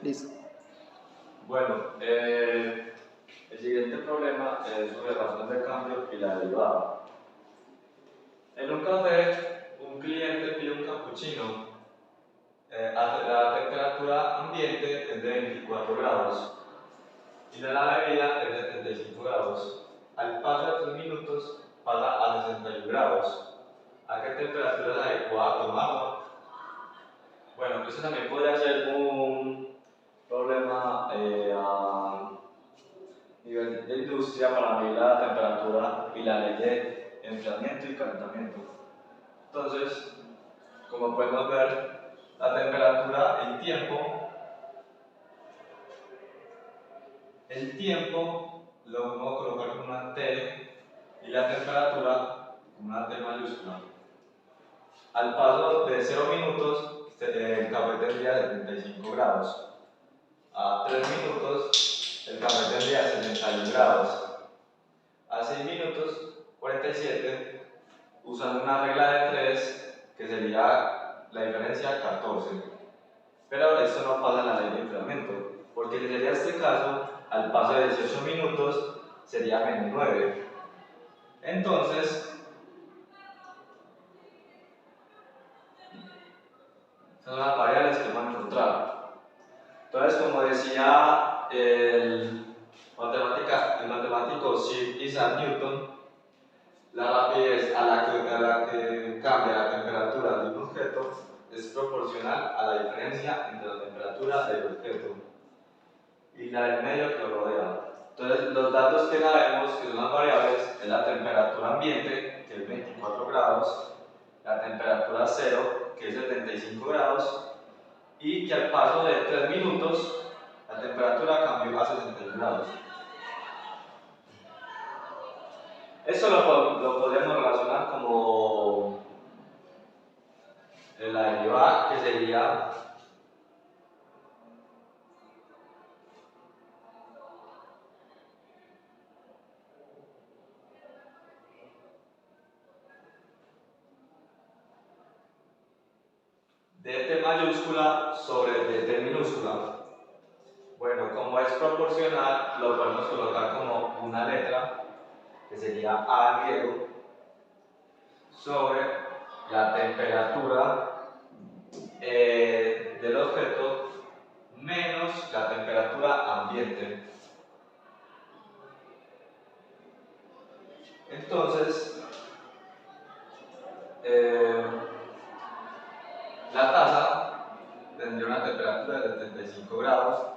Listo. Bueno, el siguiente problema es sobre razón de cambio y la derivada. En un café, un cliente pide un cappuccino. La temperatura ambiente es de 24 grados y la bebida es de 35 grados. Al paso de 3 minutos pasa a 61 grados. ¿A qué temperatura es adecuada tomarlo? Bueno, eso también podría ser un problema a nivel de industria para medir la temperatura y la ley de enfriamiento y calentamiento. Entonces, como podemos ver, la temperatura, el tiempo lo vamos a colocar con una T y la temperatura con una T mayúscula. Al paso de 0 minutos, el café tendría 75 grados. A 3 minutos, el café tendría 61 grados. A 6 minutos, 47, usando una regla de 3, que sería la diferencia 14. Pero esto no pasa en la ley de enfriamiento, porque si sería este caso, al paso de 18 minutos, sería menos 9. Entonces, esas son las variables que vamos a encontrar. Entonces, como decía el matemático Sir Isaac Newton, la rapidez a la que cambia la temperatura de un objeto es proporcional a la diferencia entre la temperatura del objeto y la del medio que lo rodea. Entonces, los datos que sabemos, que son las variables, es la temperatura ambiente, que es 24 grados, la temperatura cero, que es 75 grados, y que al paso de 3 minutos, la temperatura cambió a 61 grados. Esto lo podríamos relacionar como la derivada, que sería dt mayúscula sobre dt minúscula. Bueno, como es proporcional, lo podemos colocar como una letra, que sería A en griego, sobre la temperatura del objeto menos la temperatura ambiente. Entonces, la taza tendría una temperatura de 75 grados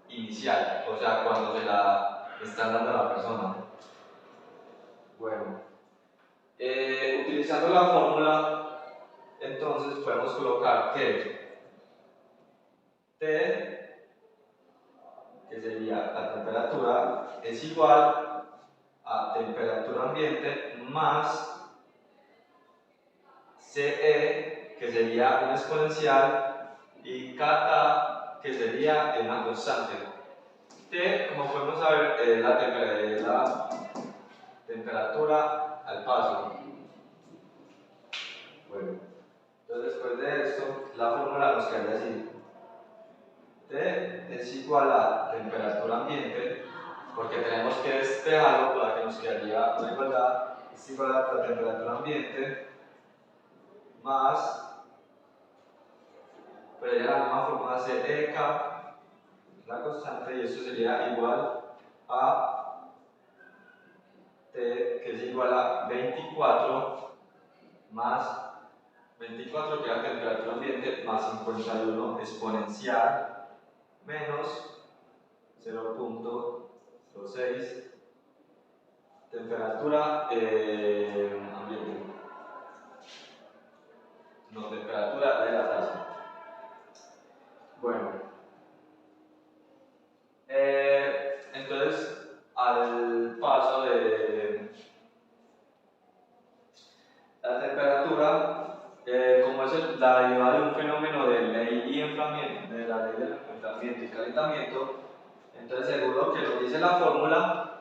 inicial, o sea, cuando se la están dando a la persona. Bueno, utilizando la fórmula, entonces podemos colocar que T, que sería la temperatura, es igual a temperatura ambiente más CE, que sería una exponencial, y Kta, que sería una constante. T, como podemos saber, es la temperatura al paso. Bueno, entonces después de esto, la fórmula nos queda así. T es igual a temperatura ambiente, porque tenemos que despejarlo para que nos quedaría una igualdad, es igual a la temperatura ambiente más, pero ya la misma fórmula CEK, la constante, y esto sería igual a T, que es igual a 24 más 24, que es la temperatura ambiente, más 51 exponencial menos 0.06 temperatura ambiente, no, temperatura de la taza. Bueno, entonces al paso de la temperatura, como es la derivada de un fenómeno de ley y enfriamiento, de la ley del enfriamiento y calentamiento, entonces según lo que nos dice la fórmula,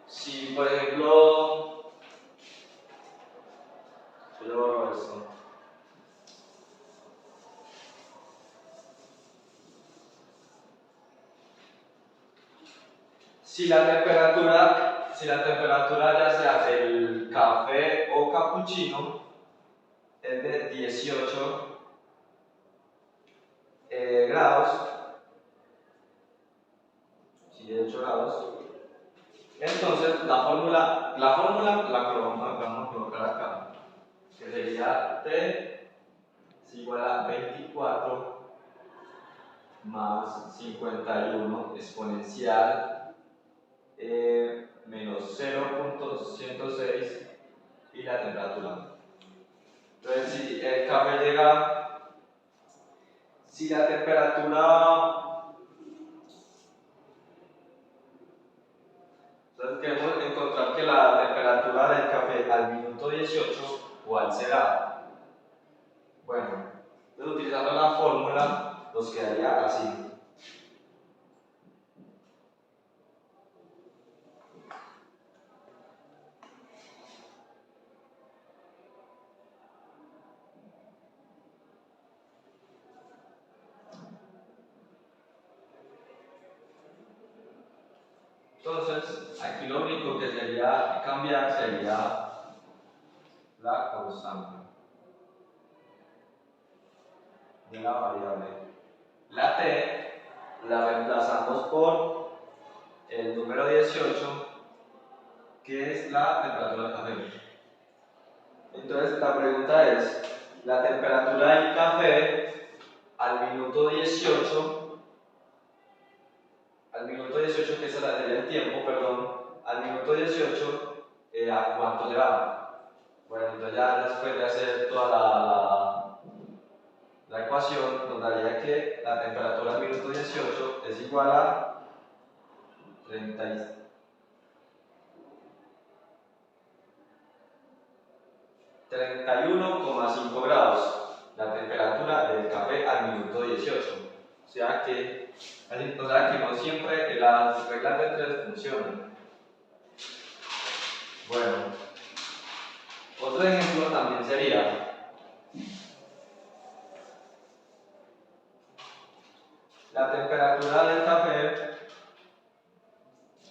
si por ejemplo, yo borro esto. si la temperatura ya sea del café o cappuccino es de 18 grados, 18 grados, entonces la fórmula la vamos a colocar acá, que sería T es igual a 24 más 51 exponencial menos 0.106 y la temperatura. Entonces, si la temperatura, entonces queremos encontrar que la temperatura del café al minuto 18, ¿cuál será? Bueno, entonces utilizando la fórmula nos quedaría así. Entonces, aquí lo único que sería cambiar sería la constante de la variable. La t la reemplazamos por el número 18, que es la temperatura del café. Entonces, la pregunta es, la temperatura del café al minuto 18, que sería el tiempo, perdón, al minuto 18, ¿a cuánto será? Bueno, entonces ya después de hacer toda la ecuación, nos daría que la temperatura al minuto 18 es igual a 31,5 grados, la temperatura del café al minuto 18. O sea que no siempre las reglas de 3 funcionan. Bueno, otro ejemplo también sería la temperatura del café.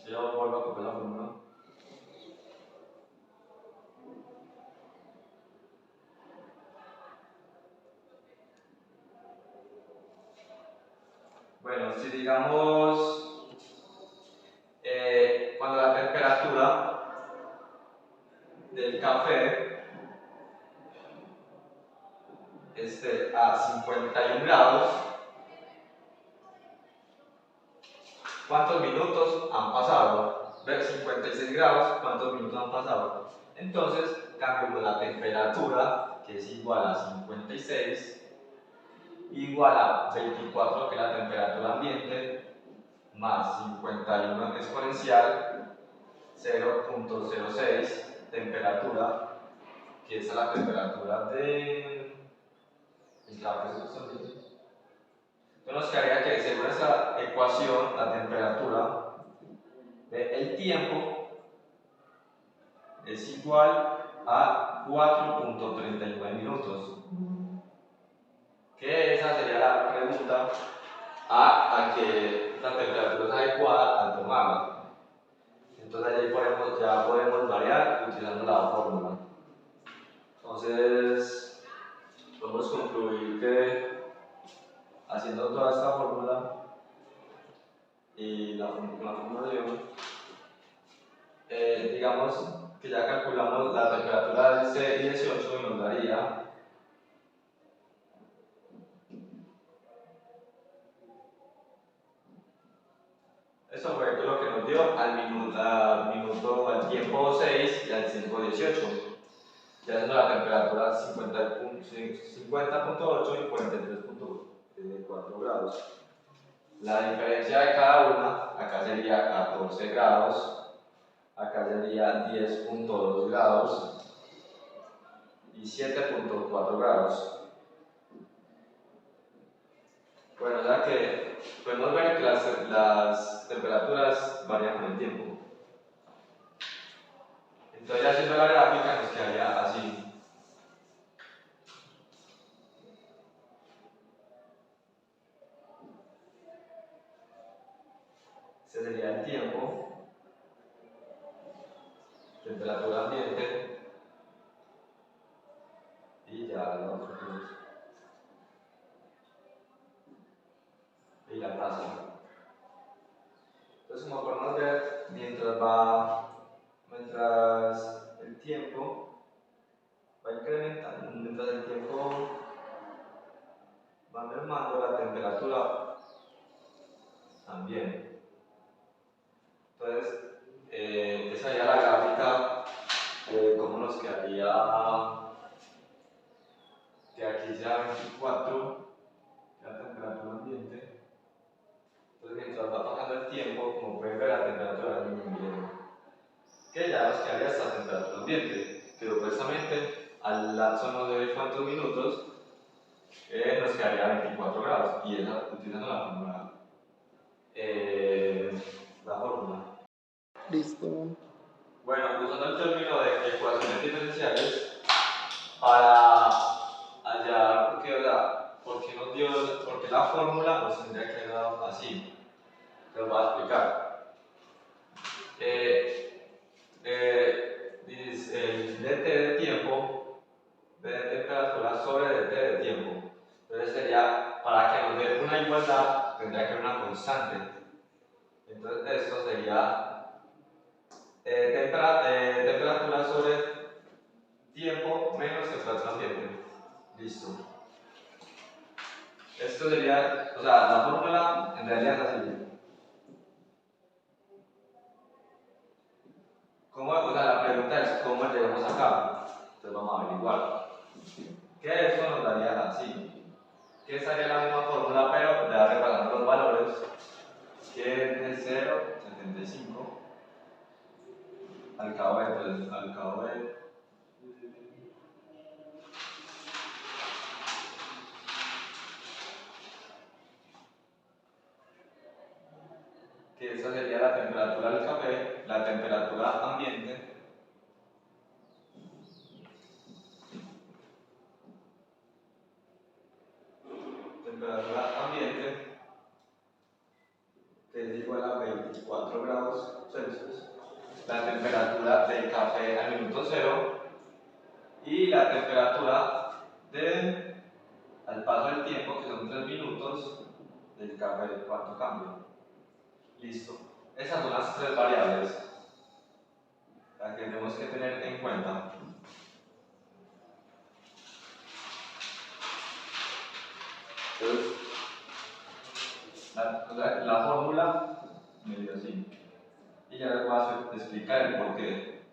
Yo vuelvo a copiar la fórmula. Bueno, si digamos cuando la temperatura del café esté a 51 grados, ¿cuántos minutos han pasado? Ver 56 grados, ¿cuántos minutos han pasado? Entonces, cambiamos la temperatura, que es igual a 56, igual a 24, que es la temperatura ambiente, más 51 exponencial, 0.06, temperatura, que es la temperatura del café. Entonces nos quedaría que según esta ecuación, la temperatura del tiempo es igual a 4.39 minutos. Que esa sería la pregunta a que la temperatura es adecuada al tomarla. Entonces ahí ya podemos variar utilizando la fórmula. Entonces podemos concluir que haciendo toda esta fórmula y la formulación, digamos que ya calculamos la temperatura del C18 y nos daría eso fue lo que nos dio al tiempo 6 y al tiempo 18. Ya haciendo la temperatura 50.8 y 43.4 grados. La diferencia de cada una, acá sería 14 grados, acá sería 10.2 grados y 7.4 grados. Bueno, ya que podemos ver que las temperaturas varían con el tiempo. Entonces, haciendo la gráfica, nos quedaría así. Ese sería el tiempo. temperatura ambiente y ya la otra cruz y la tasa. Entonces, como podemos ver, mientras el tiempo va incrementando, mientras el tiempo va mermando, la temperatura también. Entonces, esa sería la gráfica de cómo nos quedaría que aquí sea 24 la temperatura ambiente. Entonces, mientras va pasando el tiempo, como pueden ver, la temperatura disminuye, que ya nos quedaría esta temperatura ambiente, que supuestamente al lapso no de cuántos minutos nos quedaría 24 grados, y esa utilizando la fórmula. Listo. Bueno, usando el término de ecuaciones diferenciales para hallar porque la fórmula nos tendría que dar así. Te lo voy a explicar. Dice el dt de tiempo, d de temperatura sobre dt de tiempo. Entonces sería, para que nos dé una igualdad, tendría que haber una constante. Entonces esto sería temperatura sobre tiempo menos temperatura ambiente. Listo. Esto sería, o sea, la fórmula en realidad es así. O sea, la pregunta es cómo llegamos acá. Entonces vamos a averiguar. Que esto nos daría así. Que estaría la misma fórmula, pero ya repasando los valores. Que es de 0,75 al cabo de que esa sería la temperatura del café, la temperatura ambiente, que es igual a 24 grados Celsius, la temperatura del café al minuto cero y la temperatura al paso del tiempo, que son 3 minutos, del café, cuánto cambia. Listo. Esas son las tres variables las que tenemos que tener en cuenta. Entonces, la fórmula me dio así. Y ya les voy a explicar el porqué.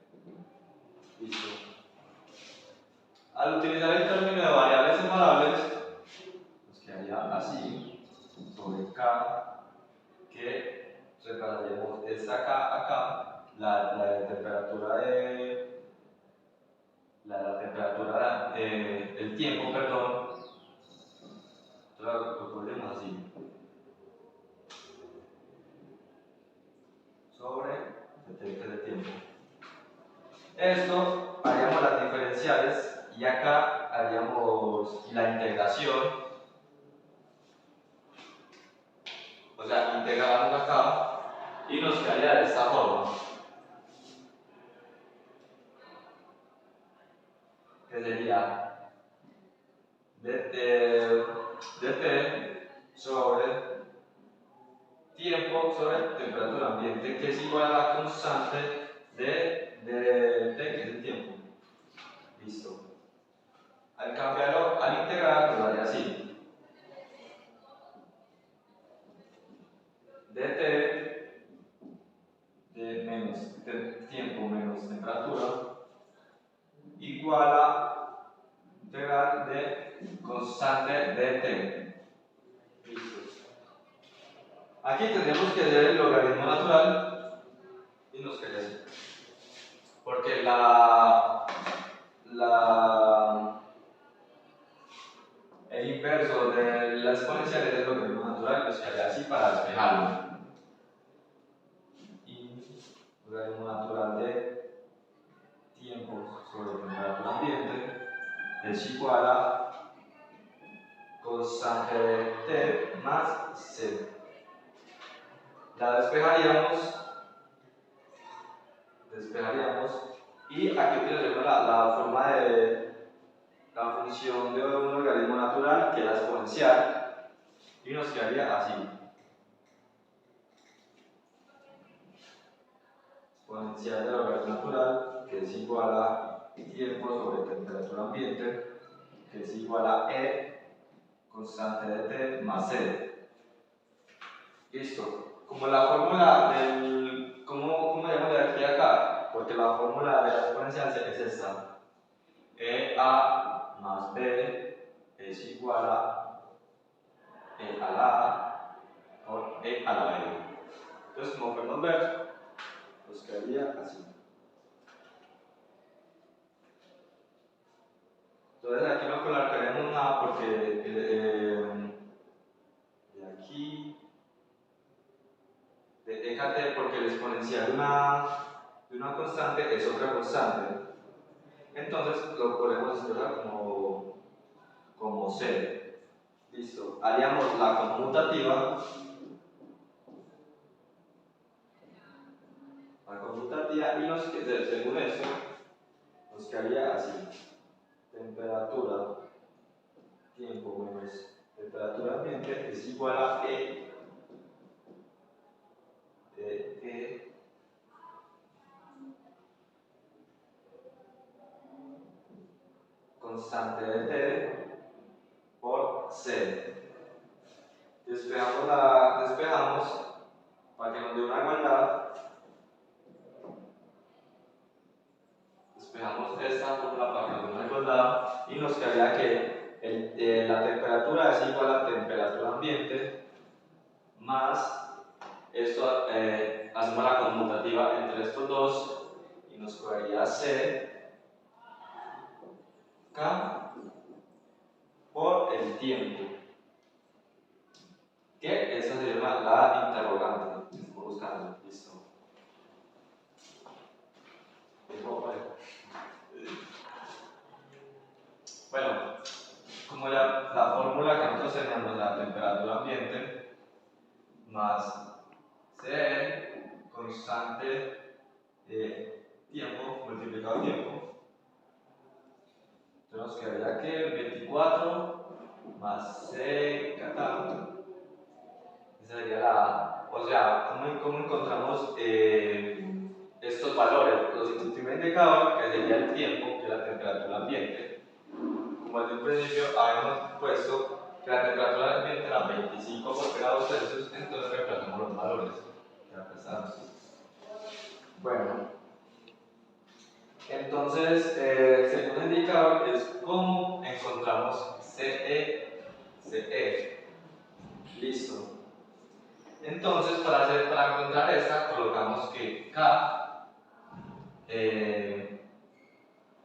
Listo. Al utilizar el término de variables separables, nos quedaría así, sobre K, que repararíamos esta K acá, la temperatura el tiempo, perdón, lo pondremos así. Sobre el tiempo. Esto haríamos las diferenciales y acá haríamos la integración, o sea, integramos acá y nos quedaría de esta forma, que sería dt sobre tiempo sobre temperatura ambiente, que es igual a la constante de t, que es el tiempo. Listo. Al cambiarlo al integral, nos daría así. dt de tiempo menos temperatura igual a integral de constante dt. Listo. Aquí tendríamos que hacer el logaritmo natural y nos queda así. Porque el inverso de la exponencial es el logaritmo natural, nos quedaría así para despejarlo. Y logaritmo natural de tiempo sobre temperatura ambiente es igual a constante de t más c. La despejaríamos Y aquí utilizamos la forma de la función de un logaritmo natural, que es la exponencial, y nos quedaría así. Exponencial del logaritmo natural, que es igual a tiempo sobre temperatura ambiente, que es igual a E constante de t más c. Listo. Como la fórmula del. ¿Cómo llamo de aquí a acá? Porque la fórmula de la exponencial es esta. EA más B es igual a E a la A por E a la B. Entonces, como podemos ver, nos quedaría así. Entonces, aquí no colocaremos nada porque de aquí. De EKT, porque el exponencial de una constante es otra constante. Entonces lo podemos expresar como C. Listo. Haríamos la conmutativa. Y según esto nos quedaría así. Temperatura, tiempo menos temperatura ambiente es igual a E de E constante de T por C. Despejamos para que nos dé una igualdad. Despejamos esta fórmula para que nos dé una igualdad y nos quedaría que la temperatura es igual a temperatura ambiente más esto, hacemos la conmutativa entre estos dos y nos quedaría C K por el tiempo, que esa se llama la interrogante que estamos buscando. Listo. Bueno, como la fórmula que nosotros tenemos, la temperatura ambiente más C constante de tiempo multiplicado tiempo, entonces nos quedaría que 24 más C catán. Esa sería o sea, ¿cómo encontramos estos valores? Los primer indicador, que sería el tiempo, que es la temperatura ambiente. Como desde un principio habíamos puesto que la temperatura ambiente era 25 por grados Celsius, entonces reemplazamos los valores. Bueno, entonces, el segundo indicador es cómo encontramos CE. Listo. Entonces, para encontrar esta, colocamos que K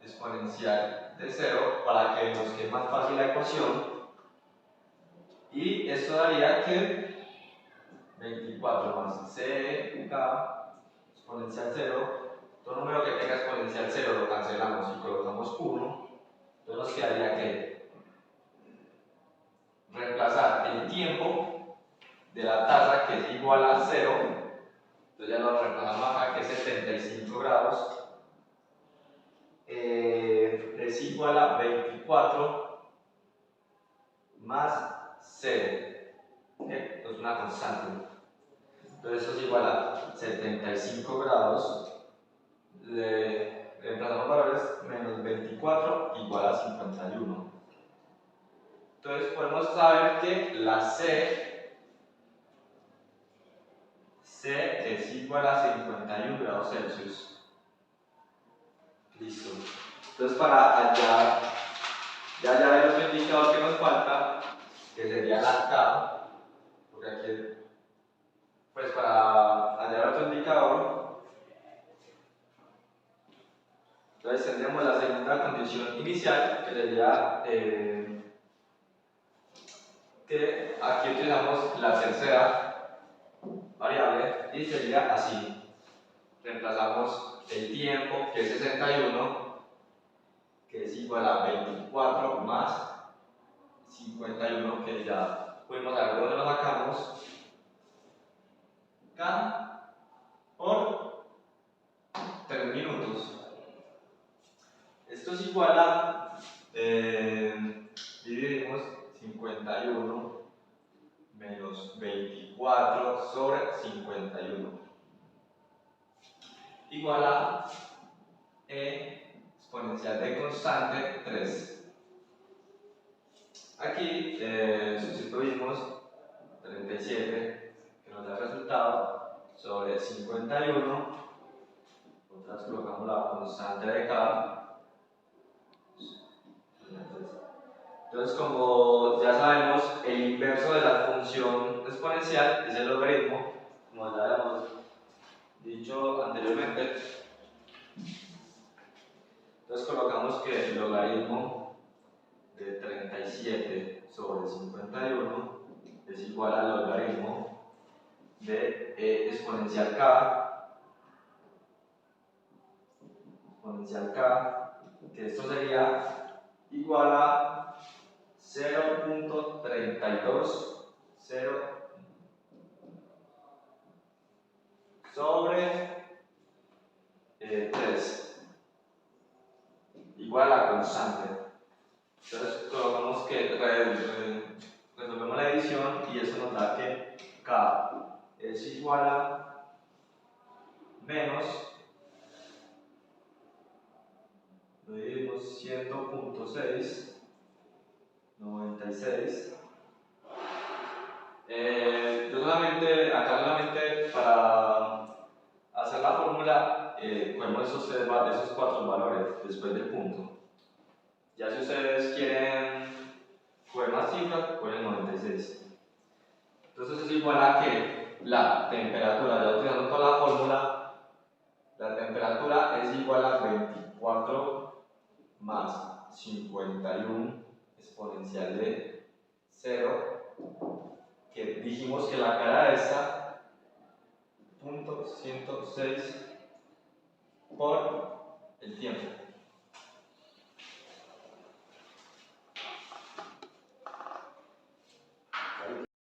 exponencial de 0 para que nos quede más fácil la ecuación. Y esto daría que 24 más CK exponencial 0, todo número que tenga exponencial 0 lo cancelamos y colocamos 1. Entonces nos quedaría que reemplazar el tiempo de la tasa, que es igual a 0, entonces ya lo reemplazamos acá, que es 75 grados, es igual a 24 más 0, ¿okay? Es una constante. Entonces esto es igual a 75 grados, le reemplazamos valores, menos 24 igual a 51. Entonces podemos saber que la C es igual a 51 grados Celsius. Listo. Entonces para hallar el otro indicador que nos falta, que sería la K, porque aquí, pues para hallar otro indicador, entonces tendríamos la segunda condición inicial, que sería que aquí utilizamos la tercera variable y sería así. Reemplazamos el tiempo, que es 61, que es igual a 24 más 51, que ya pudimos saber de dónde lo sacamos, K por 3 minutos. menos 24 sobre 51 igual a e exponencial de constante 3. Aquí sustituimos 37, que nos da el resultado, sobre 51. Nosotros colocamos la constante de K. Entonces, como ya sabemos, el inverso de la función exponencial es el logaritmo, como ya habíamos dicho anteriormente. Entonces colocamos que el logaritmo de 37 sobre 51 es igual al logaritmo de exponencial k, que esto sería igual a 0.32 sobre 3 igual a la constante. Entonces colocamos que resolvemos la división y eso nos da que K es igual a menos, lo dividimos 100.696. Acá solamente para hacer la fórmula cogemos esos cuatro valores después del punto. Ya si ustedes quieren coger más cifras, cogen 96. Entonces es igual a que la temperatura, ya utilizando toda la fórmula, la temperatura es igual a 24 más 51 exponencial de 0, que dijimos que la cara de esta, .106 por el tiempo.